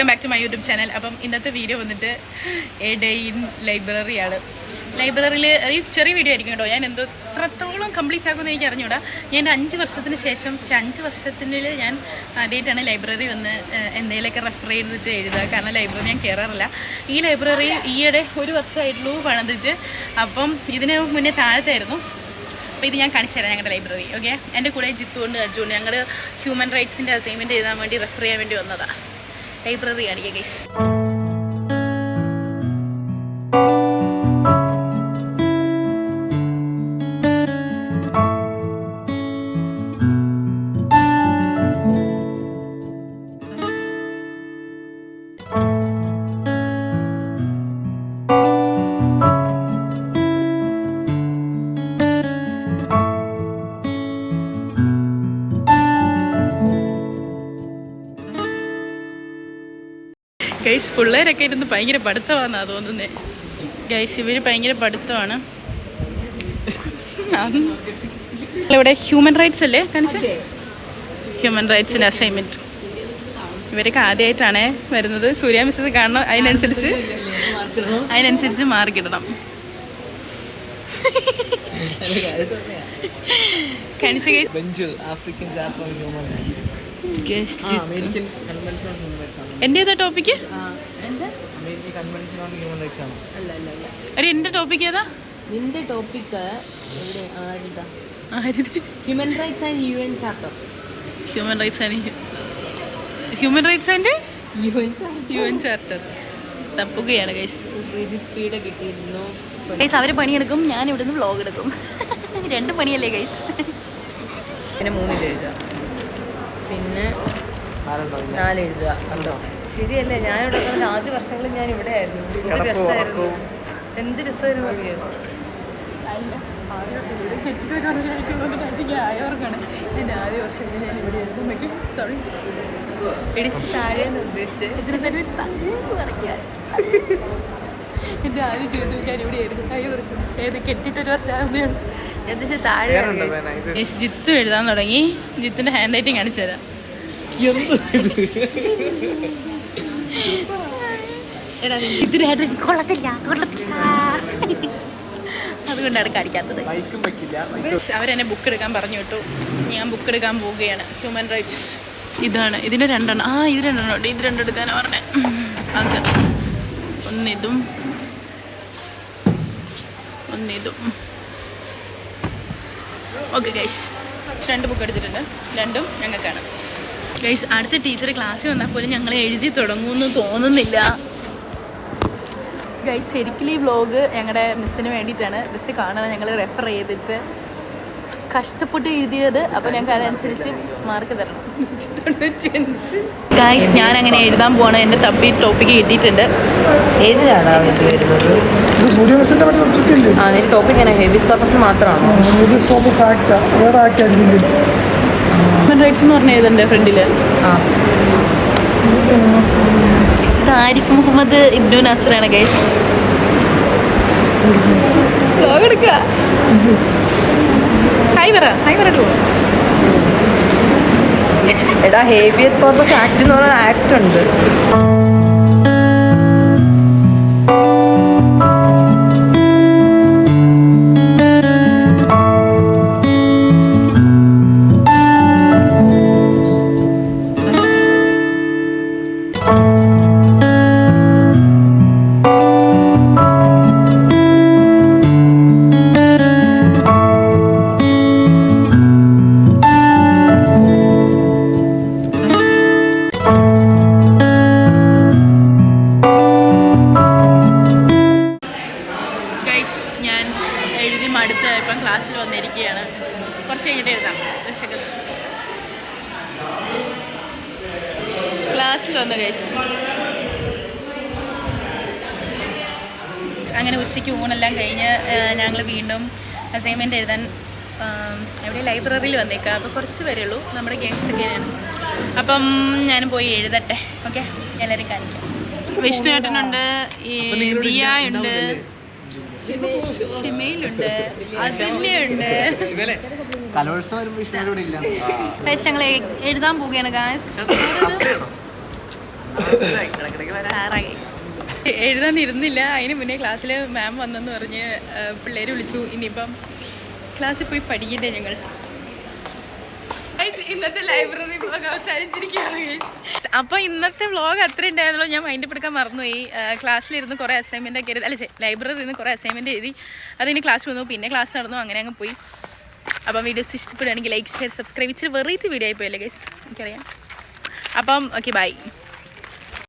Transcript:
Welcome back to my YouTube channel. അപ്പം ഇന്നത്തെ video വന്നിട്ട് എ ഡേ ഇൻ ലൈബ്രറിയാണ്. ലൈബ്രറിയിൽ ഈ ചെറിയ വീഡിയോ ആയിരിക്കും കേട്ടോ. ഞാൻ എത്രത്തോളം കംപ്ലീറ്റ് ആക്കുമെന്ന് എനിക്ക് അറിഞ്ഞൂടാ. ഞാൻ 5 വർഷത്തിന് ശേഷം 5 വർഷത്തിനുള്ളിൽ ഞാൻ ആദ്യമായിട്ടാണ് ലൈബ്രറി വന്ന് എന്തെങ്കിലുമൊക്കെ റെഫർ ചെയ്തിട്ട് എഴുതുക. കാരണം ലൈബ്രറി ഞാൻ കയറാറില്ല. ഈ ലൈബ്രറി ഈയിടെ 1 വർഷമായിട്ടുള്ളൂ പണിതിട്ട്. അപ്പം ഇതിന് മുന്നേ താഴത്തായിരുന്നു. അപ്പോൾ ഇത് ഞാൻ കാണിച്ചു തരാം ഞങ്ങളുടെ ലൈബ്രറി. ഓക്കെ, എൻ്റെ കൂടെ ജിത്തുണ്ട് അജുണ്ട്. ഞങ്ങൾ ഹ്യൂമൻ റൈറ്റ്സിൻ്റെ അസൈൻമെൻറ്റ് എഴുതാൻ വേണ്ടി റെഫർ ചെയ്യാൻ വേണ്ടി വന്നതാണ്. ലൈബ്രറി കാണിക്കുക ഗൈസ്. ഗൈസ്, പിള്ളേരൊക്കെ ഇരുന്ന് ഭയങ്കര പഠിത്തമാണെന്നാണ് തോന്നുന്നത്. ഗൈസ്, ഇവർ ഭയങ്കര പഠിത്തമാണ്. ഇവിടെ ഹ്യൂമൻ റൈറ്റ്സ് അല്ലേ കാണിച്ച? ഹ്യൂമൻ റൈറ്റ്സിൻ്റെ അസൈൻമെൻറ്റ് ഇവരൊക്കെ ആദ്യമായിട്ടാണ് വരുന്നത്. സൂര്യ മിസ് കാണണം, അതിനനുസരിച്ച് മാർക്ക് ഇടണം. കാണിച്ച ഗൈസ്. എൻ്റെ ഏതാ ടോപ്പിക്ക്? എന്റെ ടോപ്പിക്ക് ഏതാ? നിന്റെ topic human rights and UN charter. Human rights and UN charter തപ്പുകയാണ് ഗൈസ്. ശ്രീജിത്ത് പീഡ കിട്ടിയിരുന്നു ഗൈസ്. അവർ പണിയെടുക്കും, ഞാൻ ഇവിടുന്ന് വ്ലോഗ് എടുക്കും. 2 പണിയല്ലേ ഗൈസ്? പിന്നെ 3 എഴുതുക, പിന്നെ 4 എഴുതുക. കണ്ടോ, ശരിയല്ലേ? ഞാനിവിടെ ആദ്യ വർഷങ്ങളിൽ ഞാൻ ഇവിടെ ആയിരുന്നു. എന്ത് രസമായിരുന്നു, എന്ത് രസമായിരുന്നു അറിയോ? ആയവർക്കാണ് എൻ്റെ ആദ്യ വർഷം ഞാൻ ഇവിടെ ആയിരുന്നു. സോറി, ഇടിച്ച് താഴെയെന്ന് ഉദ്ദേശിച്ച് എൻ്റെ ആദ്യ ജീവിതത്തിൽ ഞാൻ ഇവിടെ ആയിരുന്നു. ആയവർക്ക് ഏത് കെട്ടിട്ടൊരു വർഷമാകുമ്പോഴാണ് ഞാൻ ഉദ്ദേശിച്ച് താഴെ. ജിത്തു എഴുതാൻ തുടങ്ങി. ജിത്തിൻ്റെ ഹാൻഡ് റൈറ്റിംഗ് കാണിച്ചു തരാം. അതുകൊണ്ടാണ് കാണിക്കാത്തത്. അവരെന്നെ ബുക്ക് എടുക്കാൻ പറഞ്ഞു വിട്ടു. ഞാൻ ബുക്ക് എടുക്കാൻ പോവുകയാണ്. ഹ്യൂമൻ റൈറ്റ്സ് ഇതാണ്. ഇതിൻ്റെ 2 എണ്ണം. ഇത് 2 എണ്ണം ഉണ്ട്. ഇത് 2 എടുക്കാനാണ് പറഞ്ഞത്. അത് ഒന്നിതും ഒന്നിതും. ഓക്കെ ഗൈസ്, 2 ബുക്ക് എടുത്തിട്ടുണ്ട്. 2ഉം ഞങ്ങൾക്കാണ് ഗൈസ്. അടുത്ത ടീച്ചർ ക്ലാസ്സിൽ വന്നാൽ പോലും ഞങ്ങൾ എഴുതി തുടങ്ങുമെന്ന് തോന്നുന്നില്ല ഗൈസ്. ശരിക്കും ഈ വ്ലോഗ് ഞങ്ങളുടെ മിസ്സിന് വേണ്ടിയിട്ടാണ്. മിസ് കാണുന്നത് ഞങ്ങൾ റെഫർ ചെയ്തിട്ട് കഷ്ടപ്പെട്ട് എഴുതിയത്. അപ്പോൾ ഞങ്ങൾക്ക് അതനുസരിച്ച് മാർക്ക് തരണം. ഗൈസ്, ഞാൻ അങ്ങനെ എഴുതാൻ പോവാണ്. എൻ്റെ ടോപ്പിക്ക് കിട്ടിയിട്ടുണ്ട്. ഏതിലാണ് വരുന്നത്? ടോപ്പിക് ഹേബിയസ് കോർപ്പസ് മാത്രമാണോ? ഹ്യൂമൻ റൈറ്റ്സ് എന്ന് പറഞ്ഞ എഴുതണ്ടേ ഫ്രണ്ടിൽ? ഇത് ആരിഫ് മുഹമ്മദ് ഇബ്നു നാസറാണ് ഗൈസ്. എടാ, ഹേബിയസ് കോർപ്പസ് ആക്ട് എന്ന് പറഞ്ഞ ആക്ട് ഉണ്ട്. ഇപ്പം ക്ലാസ്സിൽ വന്നിരിക്കുകയാണ്. കുറച്ച് കഴിഞ്ഞിട്ട് എഴുതാം. ക്ലാസ്സിൽ വന്ന ഗൈസ്. അങ്ങനെ ഉച്ചയ്ക്ക് ഊണെല്ലാം കഴിഞ്ഞ് ഞങ്ങൾ വീണ്ടും അസൈൻമെൻറ്റ് എഴുതാൻ എവിടെ ലൈബ്രറിയിൽ വന്നേക്കാം. അപ്പോൾ കുറച്ച് പേരുള്ളൂ, നമ്മുടെ ഗെയിംസൊക്കെയാണ്. അപ്പം ഞാനും പോയി എഴുതട്ടെ. ഓക്കെ, എല്ലാവരും കാണിക്കാം. വിഷ്ണുവേട്ടനുണ്ട്, ദിയ ഉണ്ട്, ഷിമയിലുണ്ട്, അസന്യയുണ്ട്. ഞങ്ങൾ എഴുതാൻ പോവുകയാണ് ഗായ്സ്. എഴുതാൻ ഇരുന്നില്ല. അതിന് മുന്നേ ക്ലാസ്സിൽ മാം വന്നെന്ന് പറഞ്ഞ് പിള്ളേർ വിളിച്ചു. ഇനിയിപ്പം ക്ലാസ്സിൽ പോയി പഠിക്കണ്ടേ ഞങ്ങൾ. ഇന്നത്തെ ലൈബ്രറി വ്ളോഗ് അവസാനിച്ചിരിക്കുകയാണ്. അപ്പോൾ ഇന്നത്തെ വ്ളോഗ് അത്ര ഉണ്ടായിരുന്നല്ലോ. ഞാൻ മൈൻഡ് എടുക്കാൻ മറന്നുപോയി. ക്ലാസ്സിലിരുന്ന് കുറേ അസൈൻമെൻ്റ് ഒക്കെ എഴുതി, അല്ല ലൈബ്രറിയിൽ ഇരുന്ന് കുറേ അസൈൻമെൻറ്റ് എഴുതി. അതിന് ക്ലാസ് വന്നു, പിന്നെ ക്ലാസ് നടന്നു, അങ്ങനെ അങ്ങ് പോയി. അപ്പം വീഡിയോസ് ഇഷ്ടപ്പെടുകയാണെങ്കിൽ ലൈക്ക് ഷെയർ സബ്സ്ക്രൈബ്. ഇച്ചിരി വെറൈറ്റി വീഡിയോ ആയിപ്പോയല്ലേ ഗൈസ്, എനിക്കറിയാം. അപ്പം ഓക്കെ, ബൈ.